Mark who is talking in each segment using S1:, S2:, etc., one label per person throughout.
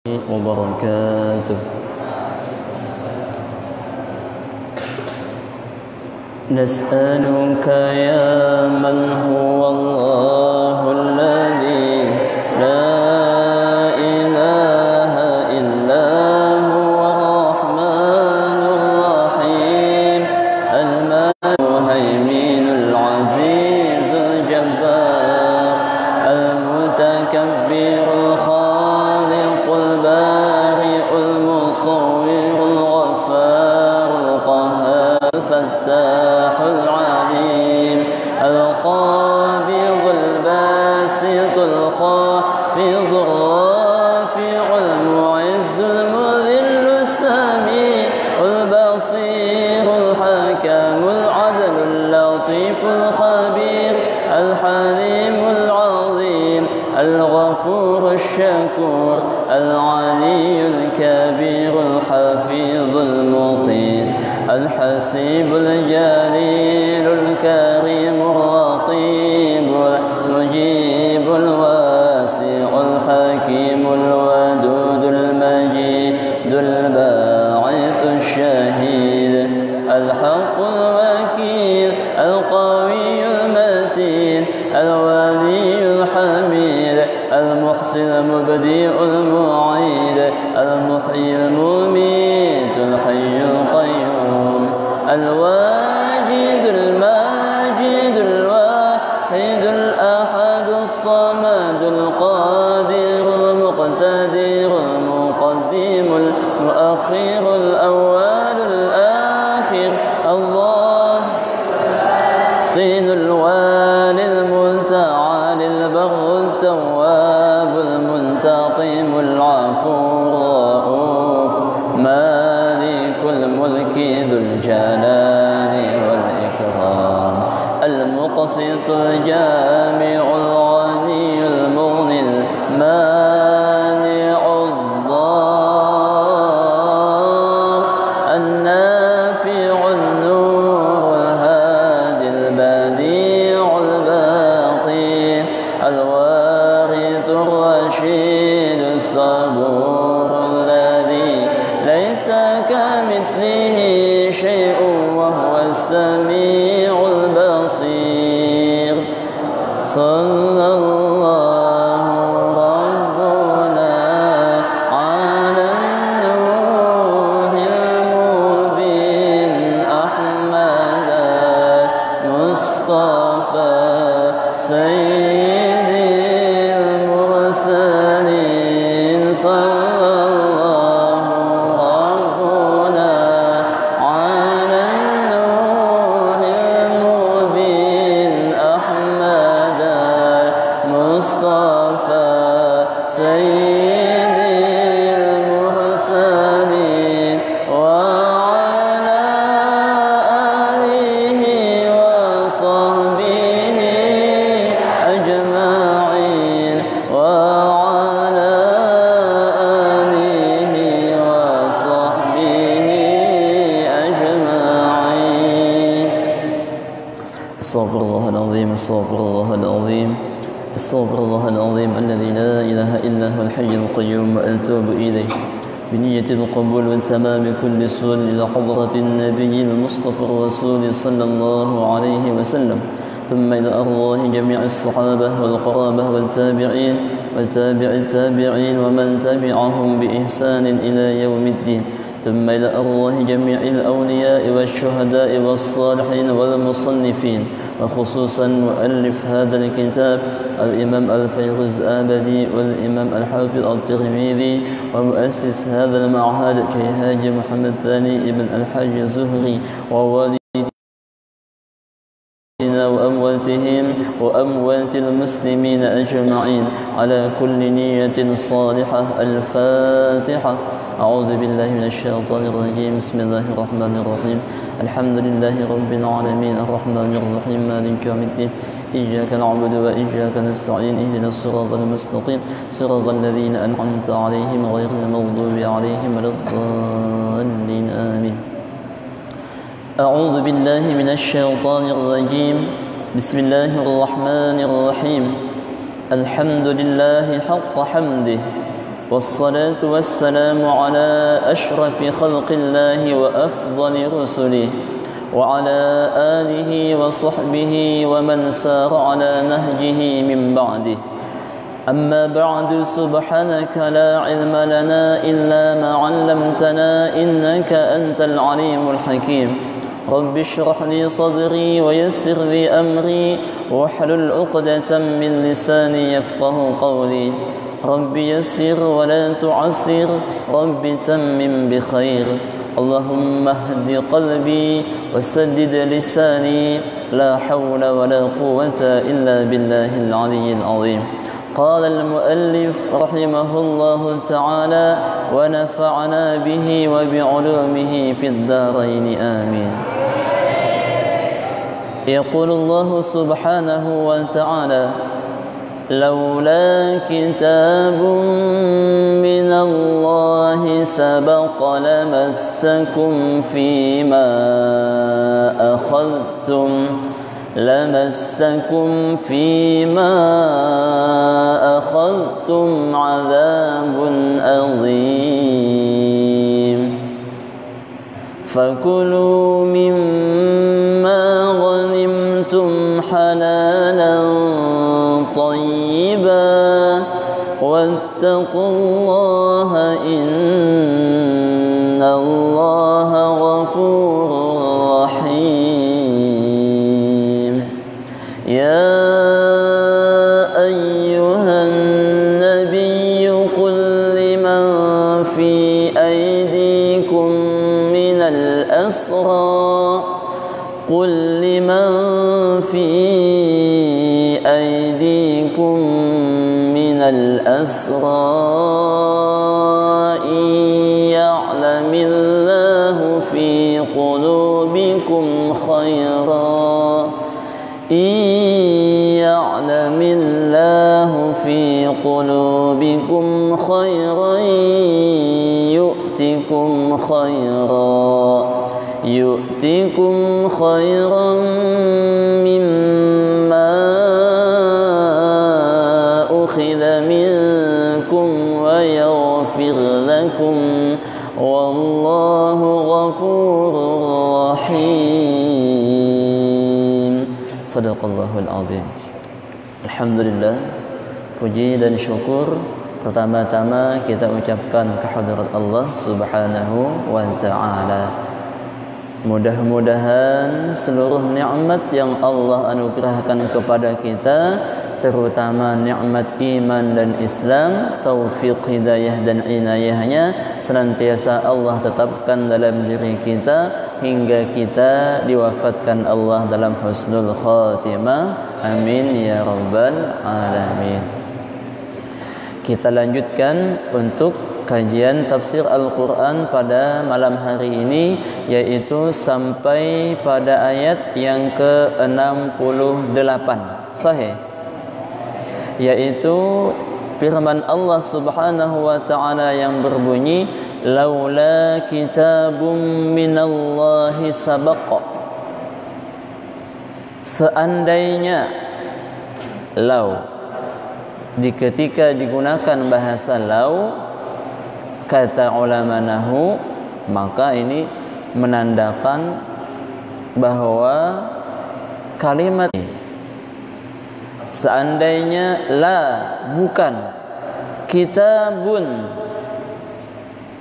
S1: وبركاته. نسألك يا من هو الله الذي لا إله إلا هو الرحمن الرحيم المهيمن العزيز الجبار المتكبر الخالق البارئ المصور الغفار القهار الفتاح العليم القابض الباسط الخافض الرافع المعز المذل السميع البصير الحكم العدل اللطيف الخبير الحليم العظيم الغفور الشكور العلي الكبير الحفيظ المقيت الحسيب الجليل الكريم الرقيب المجيب الواسع الحكيم الودود المجيد الباعث الشهيد الحق الوكيل القوي المتين الولي الحميد المحسن المبدئ المعيد المحيي المميت الحي القيوم الواجد الماجد الواحد الأحد الصمد القادر المقتدر المقدم المؤخر الأول الآخر الله طين الوالي المتعالي البر التواب المنتقم العفو الرؤوف مالك الملك ذو الجلال والإكرام المقسط الجامع الغني المغني المانع الضار النافع النور الهادي البديع الباقي الوارث الرشيد الصبور الذي ليس كمثله شيء وهو السميع البصير صلى الله ربنا على النور المبين أحمد مصطفى سيد المرسلين صلى الله ربنا على النور المبين أحمد مصطفى سيد المرسلين وعلى آله وصحبه أجمعين وعلى آله وصحبه أجمعين. استغفر الله العظيم استغفر الله العظيم استغفر الله العظيم الذي لا إله إلا هو الحي القيوم وأتوب إليه بنية القبول والتمام كل سؤال إلى حضرة النبي المصطفى الرسول صلى الله عليه وسلم ثم إلى أرواح جميع الصحابة والقرابة والتابعين وتابع التابعين ومن تبعهم بإحسان إلى يوم الدين ثم إلى أرواح جميع الأولياء والشهداء والصالحين والمصنفين وخصوصا مؤلف هذا الكتاب الإمام الفيروز آبدي والإمام الحافظ الترمذي ومؤسس هذا المعهد كيهاج محمد ثاني ابن الحاج الزهري ووالدينا وأمواتهم وأموات المسلمين أجمعين على كل نية صالحة. الفاتحة. أعوذ بالله من الشيطان الرجيم. بسم الله الرحمن الرحيم. الحمد لله رب العالمين الرحمن الرحيم مالك يوم الدين إياك نعبد وإياك نستعين اهدنا الصراط المستقيم صراط الذين أنعمت عليهم غير المغضوب عليهم ولا الضالين آمين. أعوذ بالله من الشيطان الرجيم. بسم الله الرحمن الرحيم. الحمد لله حق حمده والصلاة والسلام على أشرف خلق الله وأفضل رسله وعلى آله وصحبه ومن سار على نهجه من بعده. أما بعد سبحانك لا علم لنا إلا ما علمتنا إنك أنت العليم الحكيم. رب اشرح لي صدري ويسر لي أمري واحلل عقدة من لساني يفقه قولي. رب يسر ولا تعسر رب تمم بخير. اللهم اهد قلبي وسدد لساني لا حول ولا قوة إلا بالله العلي العظيم. قال المؤلف رحمه الله تعالى ونفعنا به وبعلومه في الدارين آمين. يقول الله سبحانه وتعالى لولا كتاب من الله سبق لمسكم فيما أخذتم عذاب عظيم. فكلوا مما غنمتم حلالا طيبا واتقوا الله إن الله غفور رحيم. يا أيها النبي قل لمن في أيديكم من الأسرى إن يعلم الله في قلوبكم خيرا يؤتكم خيرا مما أخذ منكم ويغفر لكم والله غفور رحيم. Sadaqallahul azim. Alhamdulillah, puji dan syukur pertama-tama kita ucapkan kehadirat Allah Subhanahu wa taala. Mudah-mudahan seluruh nikmat yang Allah anugerahkan kepada kita, terutama nikmat iman dan Islam, taufik hidayah dan inayahnya, senantiasa Allah tetapkan dalam diri kita hingga kita diwafatkan Allah dalam husnul khatimah. Amin ya rabbal alamin. Kita lanjutkan untuk kajian tafsir Al-Quran pada malam hari ini, yaitu sampai pada ayat yang ke-68 sahih, yaitu firman Allah Subhanahu wa taala yang berbunyi laula kitabun minallahi sabaqa. Seandainya lau ketika digunakan bahasa lau, kata ulama nahwu, maka ini menandakan bahwa kalimat seandainya la bukan, kitabun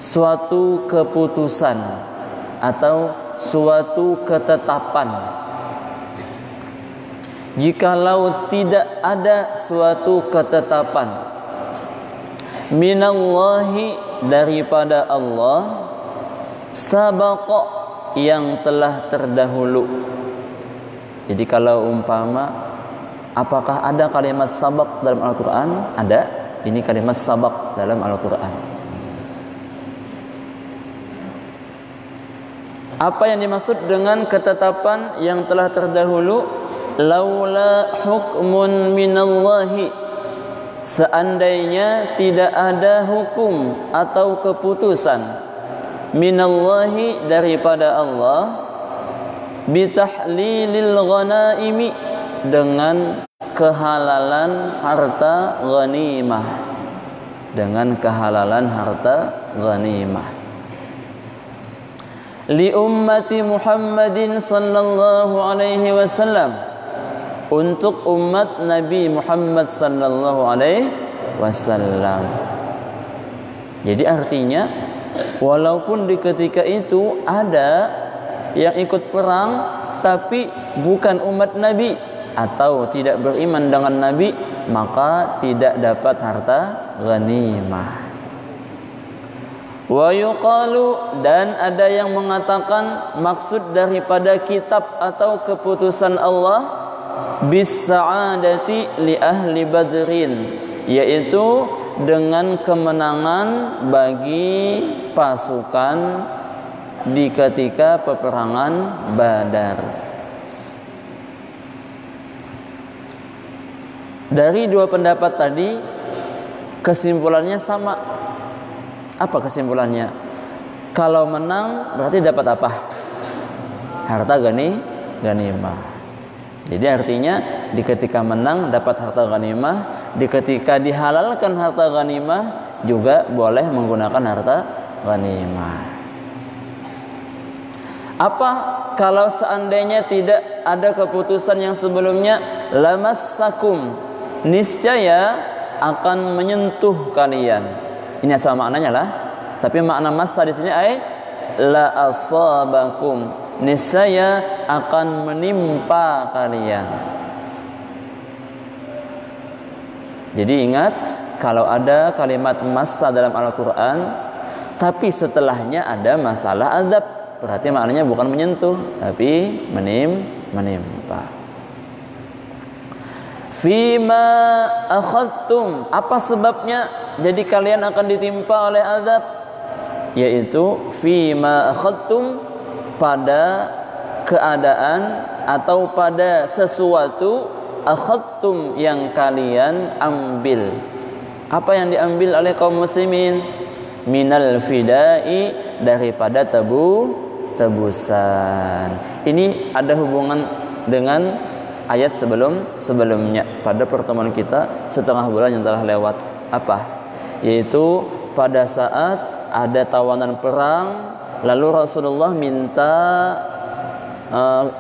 S1: suatu keputusan atau suatu ketetapan. Jikalau tidak ada suatu ketetapan minallahi daripada Allah, sabaqa yang telah terdahulu. Jadi kalau umpama, apakah ada kalimat sabaq dalam Al-Quran? Ada. Ini kalimat sabaq dalam Al-Quran. Apa yang dimaksud dengan ketetapan yang telah terdahulu? Laula hukmun minallahi, seandainya tidak ada hukum atau keputusan minallahi daripada Allah, bitahlilil ghanaimi dengan kehalalan harta ghanimah. dengan kehalalan harta ghanimah. Li ummati Muhammadin sallallahu alaihi wasallam, untuk umat Nabi Muhammad sallallahu alaihi wasallam. Jadi artinya walaupun di ketika itu ada yang ikut perang tapi bukan umat Nabi atau tidak beriman dengan Nabi, maka tidak dapat harta ghanimah. Wa yuqalu, dan ada yang mengatakan maksud daripada kitab atau keputusan Allah bis sa'adati li ahli badrin, yaitu dengan kemenangan bagi pasukan di ketika peperangan Badar. Dari dua pendapat tadi kesimpulannya sama. Apa kesimpulannya? Kalau menang berarti dapat apa? Harta ghanimah. Jadi artinya di ketika menang dapat harta ghanimah, di ketika dihalalkan harta ghanimah juga boleh menggunakan harta ghanimah. Apa kalau seandainya tidak ada keputusan yang sebelumnya? Lamassakum, niscaya akan menyentuh kalian. Ini asal maknanya lah. Tapi makna massa di sini la asabakum, niscaya akan menimpa kalian. Jadi ingat, kalau ada kalimat massa dalam Al-Quran tapi setelahnya ada masalah azab, berarti maknanya bukan menyentuh tapi menimpa. Fima akhadtum, apa sebabnya jadi kalian akan ditimpa oleh azab? Yaitu fima akhadtum, pada keadaan atau pada sesuatu akhadtum yang kalian ambil. Apa yang diambil oleh kaum muslimin? Minal fidai, daripada tebusan. Ini ada hubungan dengan ayat sebelumnya pada pertemuan kita setengah bulan yang telah lewat. Apa? Yaitu pada saat ada tawanan perang, lalu Rasulullah minta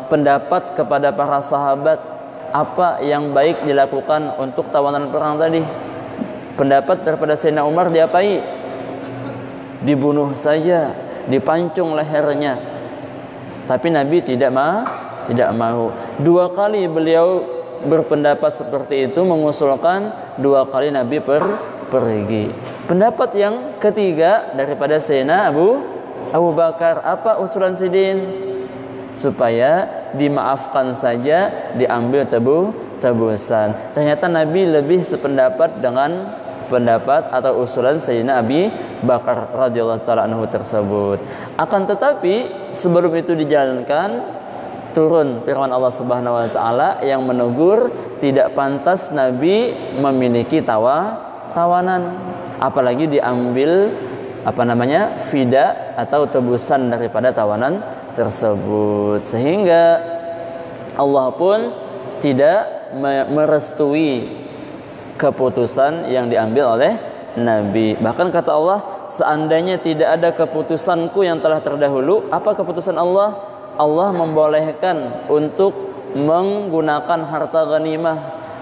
S1: pendapat kepada para sahabat, apa yang baik dilakukan untuk tawanan perang tadi. Pendapat daripada Sayyidina Umar diapai? Dibunuh saja, dipancung lehernya. Tapi Nabi tidak mau. Dua kali beliau berpendapat seperti itu, mengusulkan, dua kali Nabi pergi. Pendapat yang ketiga daripada Sayyidina Abu Bakar, apa usulan Sidin? Supaya dimaafkan saja, diambil tebusan. Ternyata Nabi lebih sependapat dengan pendapat atau usulan Sayyidina Abi Bakar radhiyallahu taala anhu tersebut. Akan tetapi sebelum itu dijalankan, turun firman Allah Subhanahu wa taala yang menegur tidak pantas Nabi memiliki tawanan, apalagi diambil fida atau tebusan daripada tawanan tersebut, sehingga Allah pun tidak merestui keputusan yang diambil oleh Nabi. Bahkan kata Allah, seandainya tidak ada keputusanku yang telah terdahulu, apa keputusan Allah? Allah membolehkan untuk menggunakan harta ghanimah.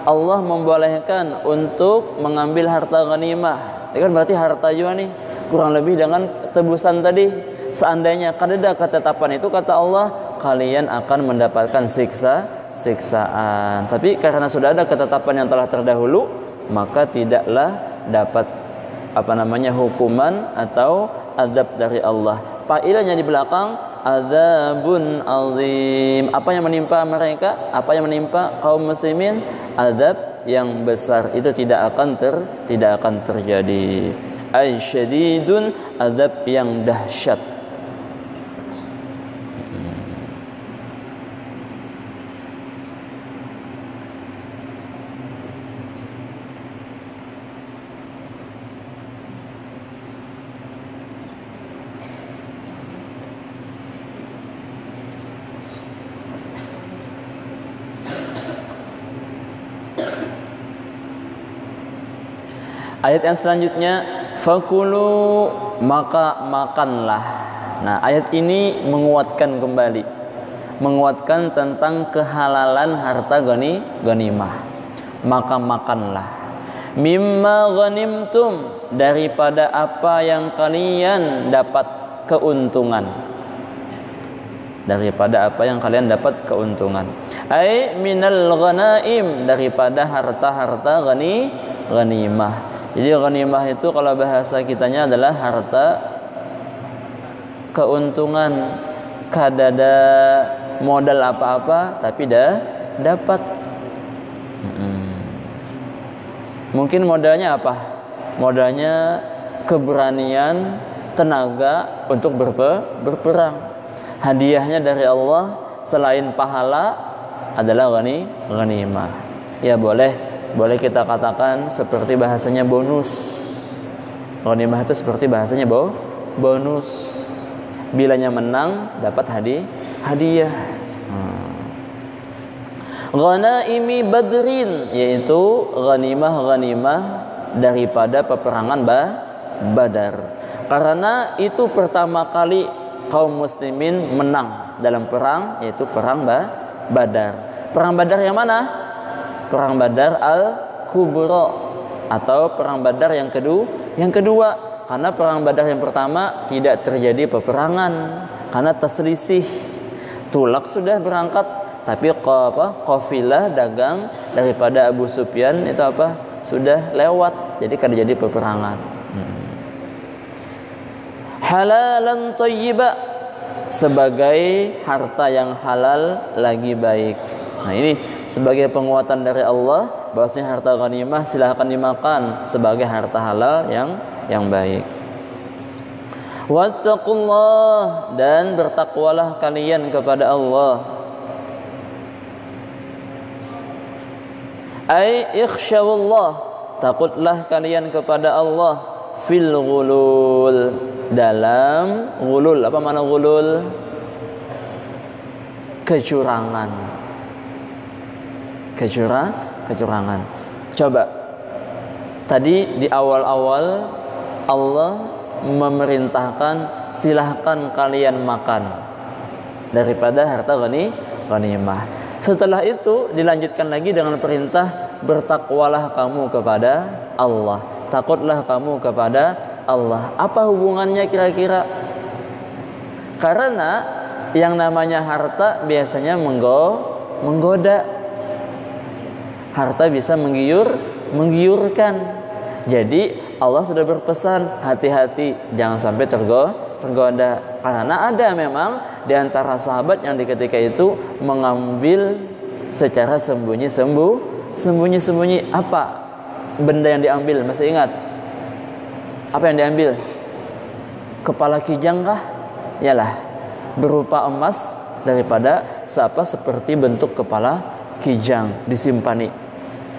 S1: Allah membolehkan untuk mengambil harta ghanimah. Ini kan berarti harta juga nih, kurang lebih dengan tebusan tadi. Seandainya kada ketetapan itu, kata Allah, kalian akan mendapatkan siksaan. Tapi karena sudah ada ketetapan yang telah terdahulu, maka tidaklah dapat hukuman atau azab dari Allah. Failnya di belakang, azabun azim. Apa yang menimpa mereka? Apa yang menimpa kaum muslimin? Azab yang besar. Itu tidak akan terjadi. Ay syadidun, azab yang dahsyat. Ayat yang selanjutnya, fakulu, maka makanlah. Nah, ayat ini menguatkan kembali, menguatkan tentang kehalalan harta ghanimah. Maka makanlah. Mimma ghanimtum, daripada apa yang kalian dapat keuntungan. Daripada apa yang kalian dapat keuntungan. Ai minal ghanaim, daripada harta-harta ghanimah. Jadi ghanimah itu kalau bahasa kitanya adalah harta keuntungan, kadada modal apa-apa tapi dah dapat. Mungkin modalnya apa? Modalnya keberanian, tenaga untuk berperang. Hadiahnya dari Allah selain pahala adalah ghanimah. Ya boleh kita katakan seperti bahasanya bonus. Ghanimah itu seperti bahasanya bonus. Bilanya menang dapat hadiah. Ghanaimi Badrin, yaitu ghanimah daripada peperangan Badar. Karena itu pertama kali kaum muslimin menang dalam perang, yaitu perang Badar. Perang Badar yang mana? Perang Badar Al-Kubra, atau perang Badar yang kedua. Karena perang Badar yang pertama tidak terjadi peperangan karena terselisih. Tulak sudah berangkat, tapi qafilah dagang daripada Abu Sufyan itu sudah lewat, jadi kan jadi peperangan. Halalan thayyiba, sebagai harta yang halal lagi baik. Nah, ini sebagai penguatan dari Allah bahwasanya harta ghanimah silahkan dimakan sebagai harta halal yang baik. Wattaqullah, dan bertakwalah kalian kepada Allah. Ai ikhsyawullah, takutlah kalian kepada Allah fil ghulul, dalam ghulul. Apa makna ghulul? Kecurangan. Kecurangan. Coba tadi di awal-awal Allah memerintahkan silahkan kalian makan daripada harta ghanimah. Setelah itu dilanjutkan lagi dengan perintah bertakwalah kamu kepada Allah, takutlah kamu kepada Allah. Apa hubungannya kira-kira? Karena yang namanya harta biasanya menggoda. Harta bisa menggiurkan. Jadi Allah sudah berpesan, hati-hati jangan sampai tergoda. Karena ada memang di antara sahabat yang di ketika itu mengambil secara sembunyi-sembunyi. Apa benda yang diambil? Masih ingat? Apa yang diambil? Kepala kijang kah? Yalah, berupa emas daripada seperti bentuk kepala kijang disimpani.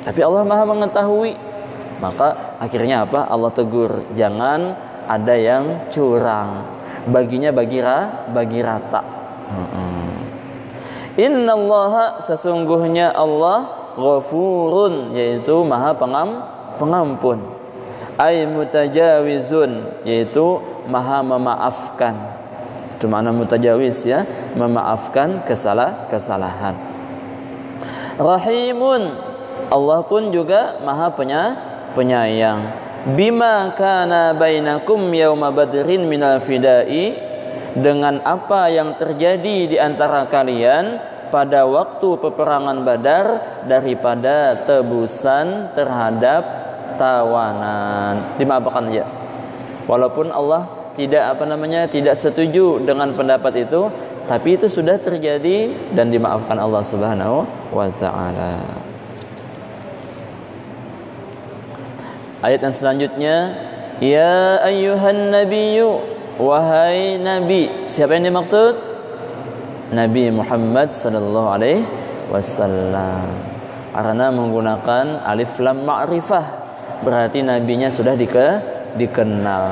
S1: Tapi Allah Maha mengetahui. Maka akhirnya Allah tegur, jangan ada yang curang. Baginya bagi rata. Innallaha, sesungguhnya Allah ghafurun, yaitu Maha pengampun. Ay mutajawizun, yaitu Maha memaafkan. Itu makna mutajawiz ya, memaafkan kesalahan. Rahimun, Allah pun juga Maha penyayang. Bima kana bainakum yauma badrin minal fidai, dengan apa yang terjadi di antara kalian pada waktu peperangan Badar daripada tebusan terhadap tawanan. Dimaafkan saja. Walaupun Allah tidak setuju dengan pendapat itu, tapi itu sudah terjadi dan dimaafkan Allah Subhanahu wa taala. Ayat yang selanjutnya, ya ayyuhan nabiyyu, wahai nabi. Siapa yang dimaksud? Nabi Muhammad sallallahu alaihi wasallam. Karena menggunakan alif lam ma'rifah, berarti nabinya sudah dikenal.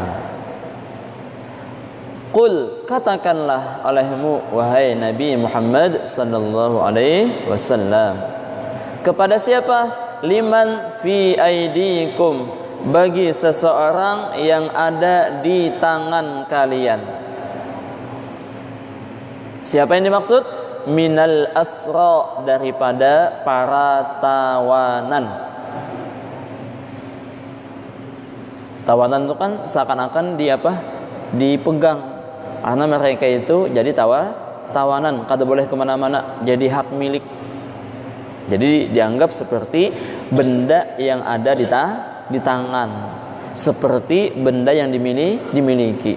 S1: Qul, katakanlah olehmu wahai Nabi Muhammad sallallahu alaihi wasallam. Kepada siapa? Liman fi aidikum, bagi seseorang yang ada di tangan kalian. Siapa yang dimaksud? Minal asra, daripada para tawanan. Tawanan itu kan seakan-akan dipegang, karena mereka itu jadi tawanan, kada boleh kemana-mana, jadi hak milik. Jadi dianggap seperti benda yang ada di tangan, seperti benda yang dimiliki.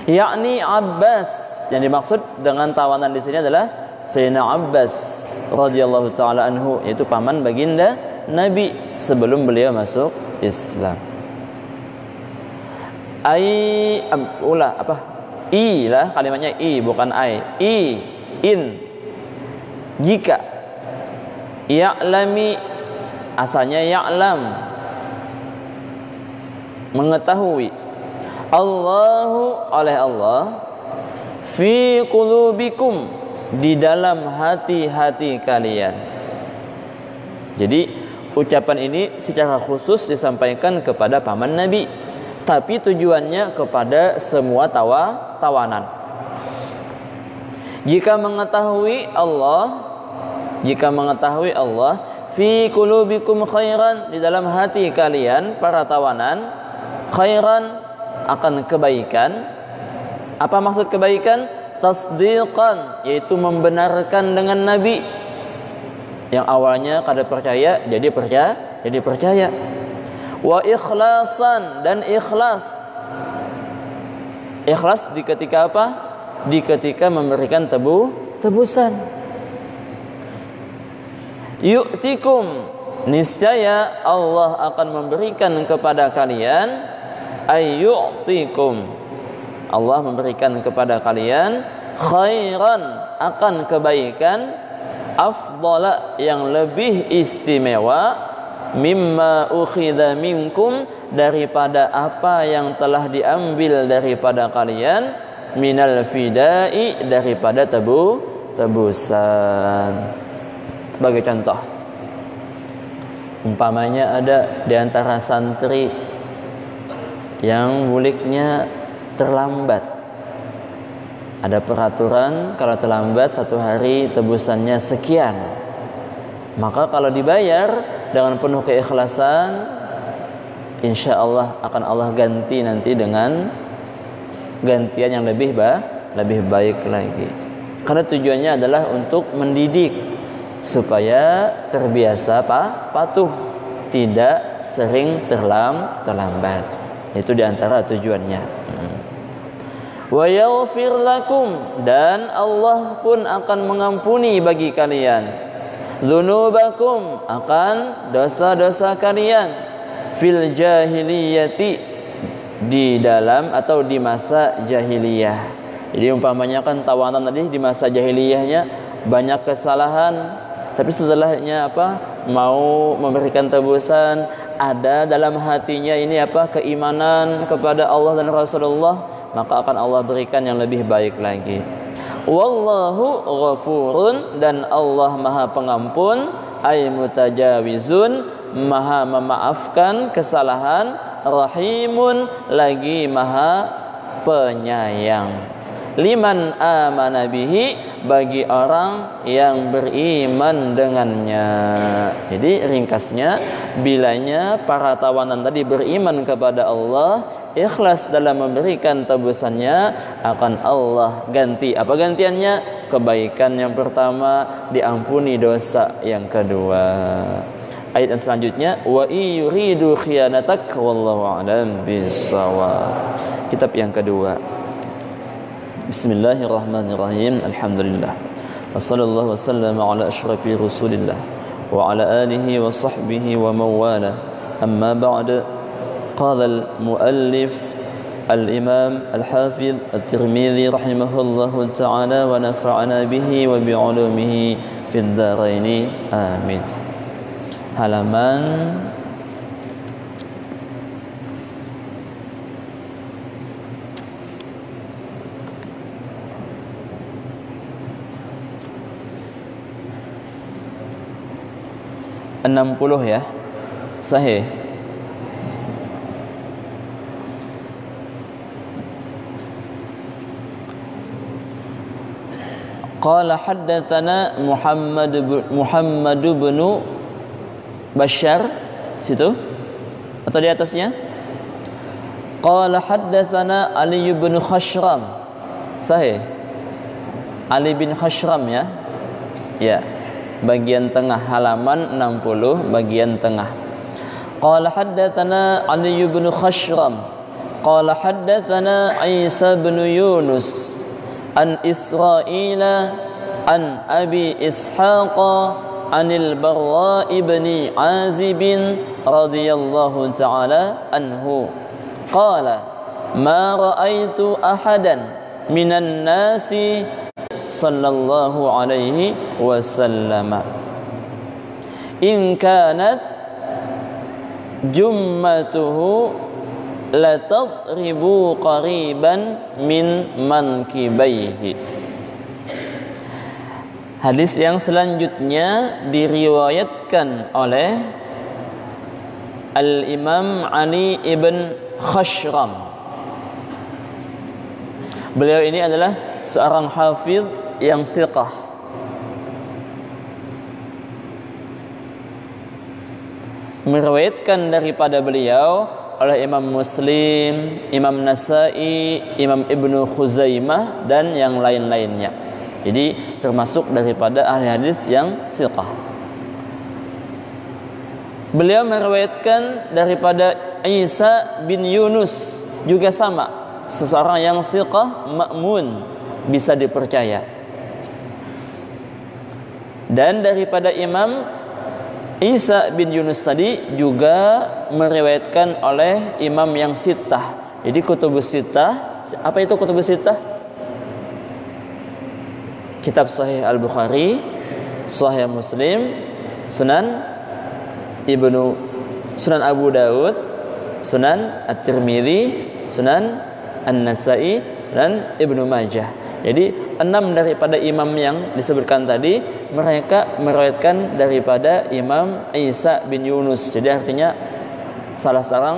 S1: Yakni Abbas, yang dimaksud dengan tawanan di sini adalah Sayyidina Abbas radhiyallahu taala anhu, yaitu paman baginda Nabi sebelum beliau masuk Islam. I lah kalimatnya, i bukan ai. In, jika. Ya'lami, asalnya ya'lam, mengetahui. Allahu, oleh Allah, fi qulubikum, di dalam hati-hati kalian. Jadi ucapan ini secara khusus disampaikan kepada paman Nabi, tapi tujuannya kepada semua tawanan. Jika mengetahui Allah fi qulubikum khairan, di dalam hati kalian para tawanan, khairan, akan kebaikan. Apa maksud kebaikan? Tasdiqan, yaitu membenarkan dengan Nabi. Yang awalnya kada percaya jadi percaya. Wa ikhlasan, dan ikhlas. Ikhlas di ketika apa? Di ketika memberikan tebusan. Yu'tikum, niscaya Allah akan memberikan kepada kalian. Ayyu'tikum, Allah memberikan kepada kalian khairan, akan kebaikan, afdala, yang lebih istimewa, mimma ukhidha minkum, daripada apa yang telah diambil daripada kalian, minal fidai, daripada tebusan. Sebagai contoh, umpamanya ada di antara santri yang muliknya terlambat. Ada peraturan kalau terlambat 1 hari tebusannya sekian. Maka kalau dibayar dengan penuh keikhlasan, insya Allah akan Allah ganti nanti dengan gantian yang lebih baik lagi. Karena tujuannya adalah untuk mendidik supaya terbiasa patuh, tidak sering terlambat. Itu diantara tujuannya. Wa yaghfir lakum, dan Allah pun akan mengampuni bagi kalian, dzunubakum, akan dosa-dosa kalian, fil jahiliyati, di dalam atau di masa jahiliyah. Jadi umpamanya kan tawanan tadi di masa jahiliyahnya banyak kesalahan, tapi setelahnya mau memberikan tebusan, ada dalam hatinya ini keimanan kepada Allah dan Rasulullah, maka akan Allah berikan yang lebih baik lagi. Wallahu ghafurun, dan Allah Maha Pengampun, ay mutajawizun, Maha memaafkan kesalahan, rahimun, lagi Maha Penyayang. Liman amana bihi, bagi orang yang beriman dengannya. Jadi ringkasnya, bilanya para tawanan tadi beriman kepada Allah, ikhlas dalam memberikan tebusannya, akan Allah ganti. Apa gantiannya? Kebaikan yang pertama, diampuni dosa yang kedua. Ayat yang selanjutnya, wa yuridu khiyanatak wallahu a'lam bissawab. Kitab yang kedua. Bismillahirrahmanirrahim. Alhamdulillah. Wassallallahu wasallam ala asyrafir rasulillah wa ala alihi wa sahbihi wa mawala. Amma ba'd. Qala al-muallif al-imam al-hafiz at-Tirmidzi rahimahullahu ta'ala wa nafa'ana bihi wa bi'ulumihi fid dharain. Amin. Halaman 60 ya. Sahih. Qala haddatsana Muhammad bin Bashar, situ atau di atasnya? Qala haddatsana Ali bin Khashram. Sahih. Ali bin Khashram ya. Ya. Bagian tengah halaman 60 bagian tengah. Qala haddatsana Ali bin Khashram. Qala haddatsana Isa bin Yunus an Israila an Abi Ishaq anil Barra ibn Azib radhiyallahu ta'ala anhu qala ma ra'aitu ahadan minan nasi sallallahu alaihi wasallam in kanat jummatuhu la tadribu qariban min mankibaihi. Hadis yang selanjutnya diriwayatkan oleh Al-Imam Ali ibn Khashram. Beliau ini adalah seorang hafidh yang thiqah. Meriwayatkan daripada beliau oleh Imam Muslim, Imam Nasa'i, Imam Ibnu Khuzaimah dan yang lain-lainnya. Jadi termasuk daripada ahli hadis yang thiqah. Beliau meriwayatkan daripada Isa bin Yunus, juga sama, seseorang yang thiqah, ma'mun, bisa dipercaya. Dan daripada Imam Isa bin Yunus tadi juga meriwayatkan oleh imam yang sittah. Jadi kutubus sittah, apa itu kutubus sittah? Kitab Sahih Al-Bukhari, Sahih Muslim, Sunan Abu Dawud, Sunan At-Tirmidzi, Sunan An-Nasa'i, Sunan Ibnu Majah. Jadi 6 daripada imam yang disebutkan tadi mereka meriwayatkan daripada Imam Isa bin Yunus. Jadi artinya salah seorang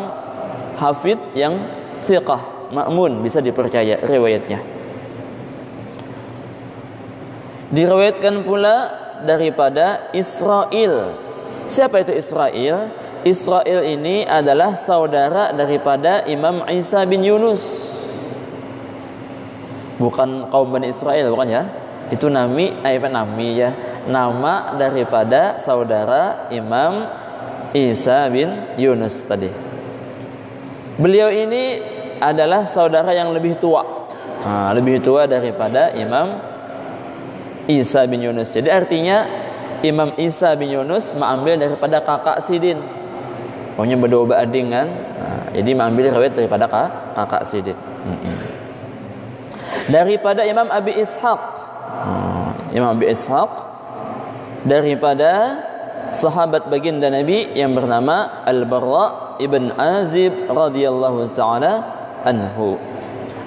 S1: hafidh yang thiqah, ma'mun, bisa dipercaya riwayatnya. Diriwayatkan pula daripada Israil. Siapa itu Israil? Israil ini adalah saudara daripada Imam Isa bin Yunus. Bukan kaum Bani Israel, bukan ya. Itu nami ya. Nama daripada saudara Imam Isa bin Yunus tadi. Beliau ini adalah saudara yang lebih tua. Lebih tua daripada Imam Isa bin Yunus. Jadi artinya Imam Isa bin Yunus mengambil daripada kakak Sidin. Pokoknya berdua berading kan. Jadi mengambil riwayat daripada kakak Sidin. Daripada Imam Abi Ishaq. Imam Abi Ishaq daripada sahabat baginda Nabi yang bernama Al-Barra ibn Azib radhiyallahu ta'ala anhu.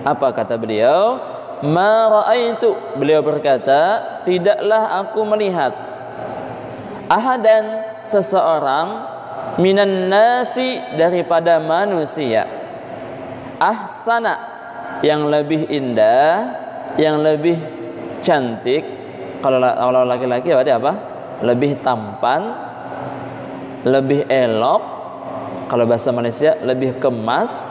S1: Apa kata beliau? Ma ra'aitu, beliau berkata, tidaklah aku melihat ahadan, seseorang, minan nasi, daripada manusia, ahsana, yang lebih indah, yang lebih cantik. Kalau laki-laki berarti apa? Lebih tampan, lebih elok. Kalau bahasa Malaysia lebih kemas.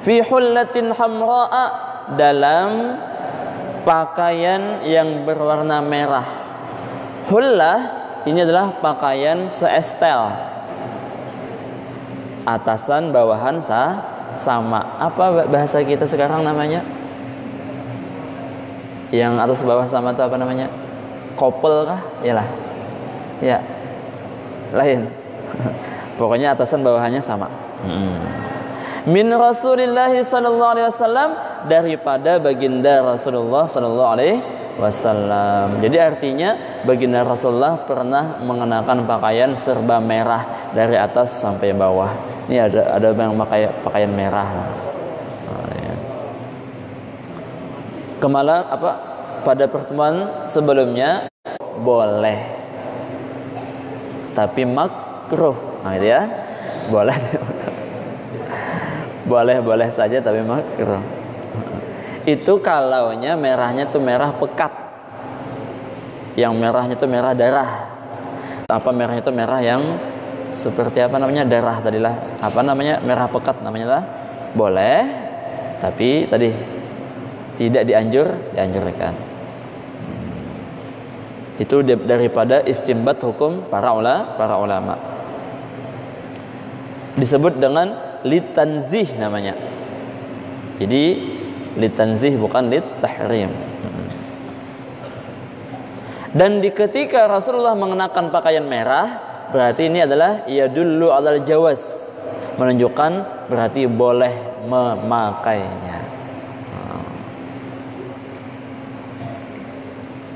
S1: Fi hullatin hamra'a, dalam pakaian yang berwarna merah. Hullah ini adalah pakaian seestel, atasan bawahan sama. Apa bahasa kita sekarang namanya? Yang atas bawah sama itu apa namanya? Couple kah? Iyalah. Ya. Lain. Pokoknya atasan bawahannya sama. Min Rasulillah sallallahu alaihi wasallam, daripada baginda Rasulullah sallallahu alaihi wasallam. Jadi artinya baginda Rasulullah pernah mengenakan pakaian serba merah dari atas sampai bawah. Ini ada yang pakai pakaian merah. Kemalah apa? Pada pertemuan sebelumnya boleh, tapi makruh. Nah itu ya, boleh. Boleh saja tapi makruh. Itu kalaunya merahnya tuh merah pekat. Yang merahnya itu merah darah. Apa merahnya itu merah yang seperti apa namanya, darah tadilah. Apa namanya, merah pekat namanya lah. Boleh, tapi tadi tidak dianjurkan. Itu daripada istimbat hukum para ulama. Disebut dengan litanzih namanya. Jadi litanzih bukan litahrim. Dan ketika Rasulullah mengenakan pakaian merah, berarti ini adalah yadullu alal jawaz, menunjukkan berarti boleh memakainya.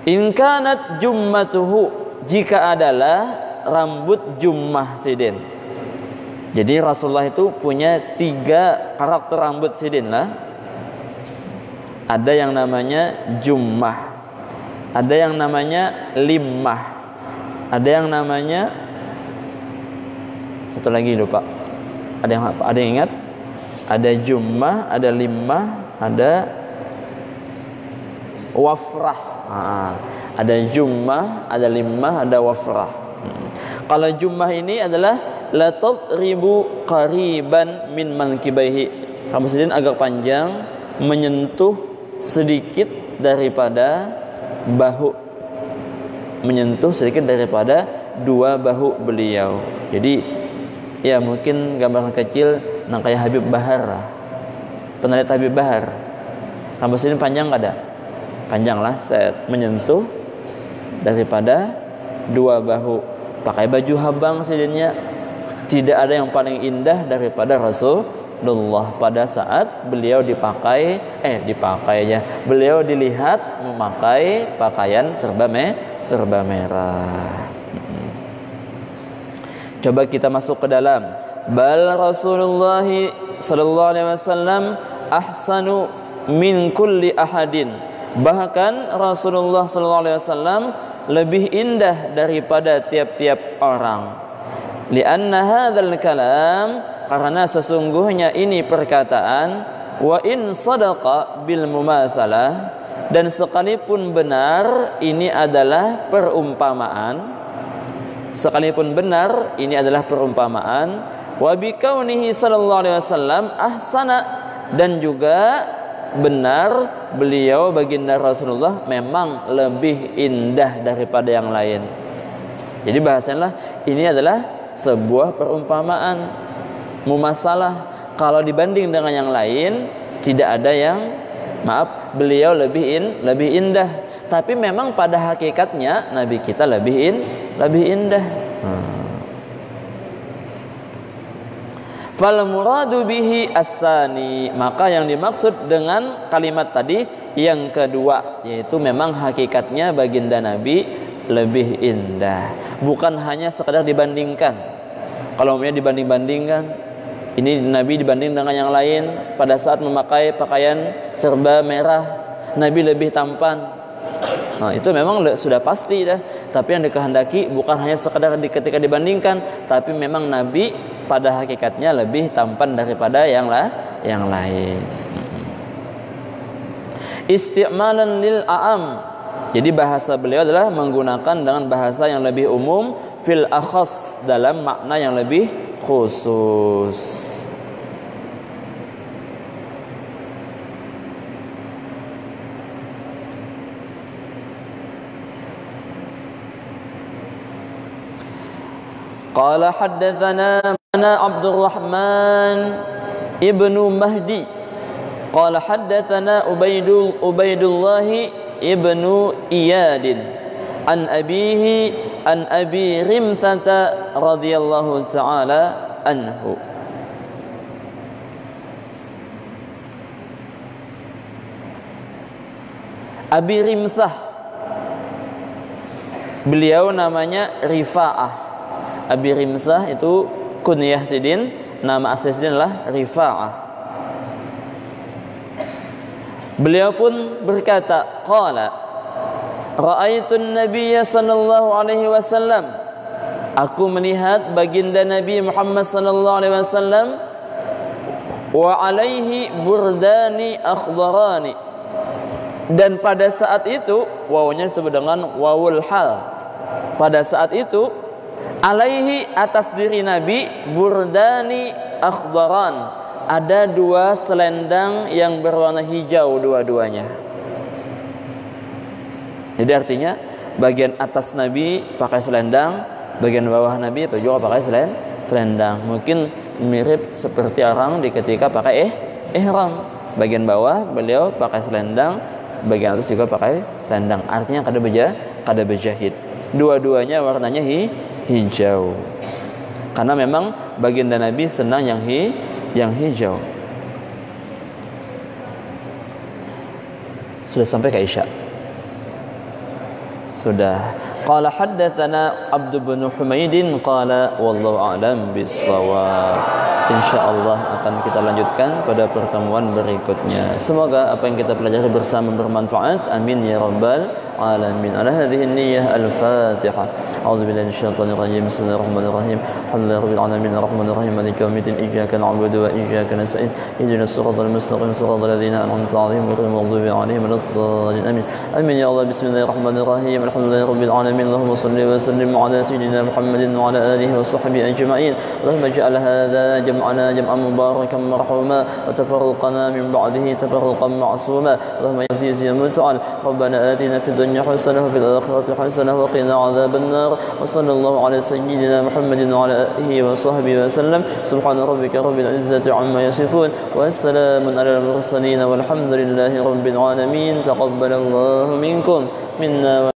S1: In kanat jummatuhu, jika adalah rambut jummah sidin. Jadi Rasulullah itu punya 3 karakter rambut sidin lah. Ada yang namanya jummah, ada yang namanya limmah, ada yang namanya satu lagi lupa. Ada yang apa? Ada yang ingat? Ada jummah, ada limmah, ada wafrah. Ada jummah, ada limmah, ada wafrah. Kalau jummah ini adalah la tadribu qariban min mankibaihi. Rambut sidin agak panjang, menyentuh sedikit daripada bahu, menyentuh sedikit daripada 2 bahu beliau. Jadi ya mungkin gambaran kecil nang kayak Habib Bahar lah. Pernah lihat Habib Bahar? Rambut sidin panjang nggak ada? Panjang lah, set menyentuh daripada 2 bahu. Pakai baju habang sidinnya. Tidak ada yang paling indah daripada Rasulullah pada saat beliau beliau dilihat memakai pakaian serba merah. Coba kita masuk ke dalam. Bal Rasulullah sallallahu alaihi wasallam ahsanu min kulli ahadin. Bahkan Rasulullah sallallahu alaihi wasallam lebih indah daripada tiap-tiap orang. Lianna hadzal kalam, karena sesungguhnya ini perkataan, wa in sadaqa bil mumatsalah, dan sekalipun benar ini adalah perumpamaan, sekalipun benar ini adalah perumpamaan, wa bi kaunihi sallallahu alaihi wasallam ahsana, dan juga benar beliau baginda Rasulullah memang lebih indah daripada yang lain. Jadi bahasanya ini adalah sebuah perumpamaan, mumasalah. Kalau dibanding dengan yang lain tidak ada yang beliau lebih indah. Tapi memang pada hakikatnya Nabi kita lebih indah. Fal muradu bihi as-sani, maka yang dimaksud dengan kalimat tadi yang kedua, yaitu memang hakikatnya baginda Nabi lebih indah, bukan hanya sekadar dibandingkan. Kalau umumnya dibanding-bandingkan, ini Nabi dibanding dengan yang lain pada saat memakai pakaian serba merah, Nabi lebih tampan. Nah, itu memang sudah pasti dah. Tapi yang dikehendaki bukan hanya sekadar ketika dibandingkan, tapi memang Nabi pada hakikatnya lebih tampan daripada yang lain. Isti'malan lil a'am, jadi bahasa beliau adalah menggunakan dengan bahasa yang lebih umum, fil akhas, dalam makna yang lebih khusus. Qala haddatsana Abdul Rahman ibnu Mahdi qala haddatsana Ubaidullah ibnu Iyadin an abihi an Abi Rimthata radhiyallahu ta'ala anhu. Abi Rimthah, beliau namanya Rifa'ah. Abi Rimthah itu kunyah sidin, nama asli sidin adalah Rifa'ah. Beliau pun berkata, qala ra'aitun nabiyya sallallahu alaihi wasallam, aku melihat baginda Nabi Muhammad sallallahu alaihi wasallam, wa alaihi burdani akhdarani, Dan pada saat itu wawunya disebut dengan wawul hal. Pada saat itu alaihi, atas diri Nabi, burdani akhdaran, ada dua selendang yang berwarna hijau dua-duanya. Jadi artinya bagian atas Nabi pakai selendang, bagian bawah Nabi juga pakai selendang. Mungkin mirip seperti orang di ketika pakai ihram. Bagian bawah beliau pakai selendang, bagian atas juga pakai selendang. Artinya kada berjahit. Dua-duanya warnanya hijau. Karena memang baginda Nabi senang yang hijau. Sudah sampai ke Isya. Sudah. Qala haddatsana Abd bin Humaidin qala wallahu a'lam bis-shawab. Insyaallah akan kita lanjutkan pada pertemuan berikutnya. Semoga apa yang kita pelajari bersama bermanfaat. Amin ya rabbal alamin. Ala hadhihi niyyah al-Fatihah. A'udzu billahi minasyaitonir rajim. Bismillahirrahmanirrahim. Alhamdulillahi rabbil alamin arrahmanir rahim maliki yaumiddin iyyaka na'budu wa iyyaka nasta'in. Ihdinas siratal mustaqim siratal ladzina an'amta 'alaihim ghairil maghdubi 'alaihim waladdallin. Amin. Amin ya Allah. Bismillahirrahmanirrahim. Alhamdulillahi rabbil alamin. Allahumma shalli wa sallim 'ala sayyidina Muhammadin wa 'ala alihi wa sahbihi ajma'in. Allahumma ij'al hadza jam'ana jam'an mubarakan marhuma wa tafarraqana min ba'dihi tafarraqan ma'suma. Allahumma ya aziz ya muta'al. Rabbana atina fid dunya hasanah wa fil akhirati hasanah wa qina 'adzaban nar. Wa sallallahu 'ala sayyidina Muhammadin wa 'ala alihi wa sahbihi wa sallam. Subhana rabbika rabbil izzati 'amma yasifun wa salamun 'alal mursalin walhamdulillahi rabbil alamin. Taqabbalallahu minkum minna